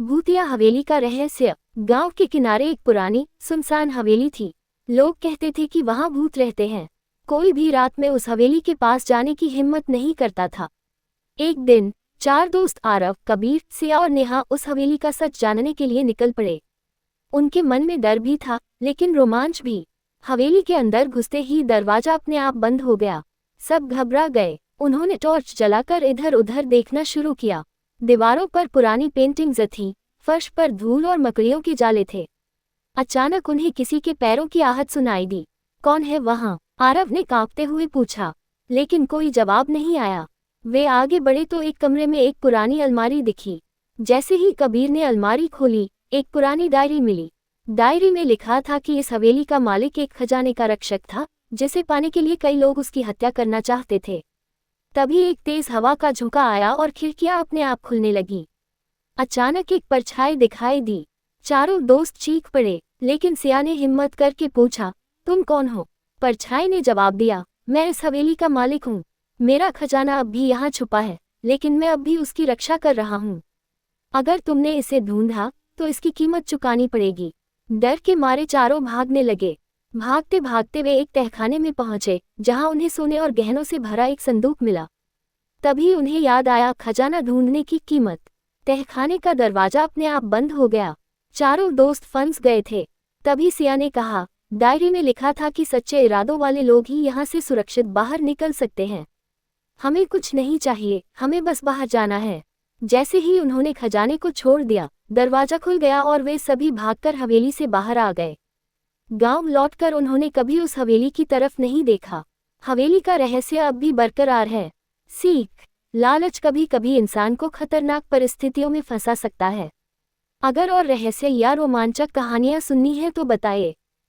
भूतिया हवेली का रहस्य। गांव के किनारे एक पुरानी सुनसान हवेली थी। लोग कहते थे कि वहां भूत रहते हैं। कोई भी रात में उस हवेली के पास जाने की हिम्मत नहीं करता था। एक दिन 4 दोस्त आरव, कबीर, सिया और नेहा उस हवेली का सच जानने के लिए निकल पड़े। उनके मन में डर भी था, लेकिन रोमांच भी। हवेली के अंदर घुसते ही दरवाजा अपने आप बंद हो गया। सब घबरा गए। उन्होंने टॉर्च जलाकर इधर उधर देखना शुरू किया। दीवारों पर पुरानी पेंटिंग्स थीं, फर्श पर धूल और मकड़ियों के जाले थे। अचानक उन्हें किसी के पैरों की आहट सुनाई दी। कौन है वहां? आरव ने कांपते हुए पूछा, लेकिन कोई जवाब नहीं आया। वे आगे बढ़े तो एक कमरे में एक पुरानी अलमारी दिखी। जैसे ही कबीर ने अलमारी खोली, एक पुरानी डायरी मिली। डायरी में लिखा था कि इस हवेली का मालिक एक खजाने का रक्षक था, जिसे पाने के लिए कई लोग उसकी हत्या करना चाहते थे। तभी एक तेज हवा का झोंका आया और खिड़कियां अपने आप खुलने लगीं। अचानक एक परछाई दिखाई दी। चारों दोस्त चीख पड़े, लेकिन सिया ने हिम्मत करके पूछा, तुम कौन हो? परछाई ने जवाब दिया, मैं इस हवेली का मालिक हूँ। मेरा खजाना अब भी यहाँ छुपा है, लेकिन मैं अब भी उसकी रक्षा कर रहा हूँ। अगर तुमने इसे ढूंढा तो इसकी कीमत चुकानी पड़ेगी। डर के मारे चारों भागने लगे। भागते भागते वे एक तहखाने में पहुंचे, जहां उन्हें सोने और गहनों से भरा एक संदूक मिला। तभी उन्हें याद आया खजाना ढूंढने की कीमत। तहखाने का दरवाजा अपने आप बंद हो गया। चारों दोस्त फंस गए थे। तभी सिया ने कहा, डायरी में लिखा था कि सच्चे इरादों वाले लोग ही यहाँ से सुरक्षित बाहर निकल सकते हैं। हमें कुछ नहीं चाहिए, हमें बस बाहर जाना है। जैसे ही उन्होंने खजाने को छोड़ दिया, दरवाजा खुल गया और वे सभी भागकर हवेली से बाहर आ गए। गांव लौटकर उन्होंने कभी उस हवेली की तरफ नहीं देखा। हवेली का रहस्य अब भी बरकरार है। सीख: लालच कभी कभी इंसान को खतरनाक परिस्थितियों में फंसा सकता है। अगर और रहस्य या रोमांचक कहानियां सुननी है तो बताइए।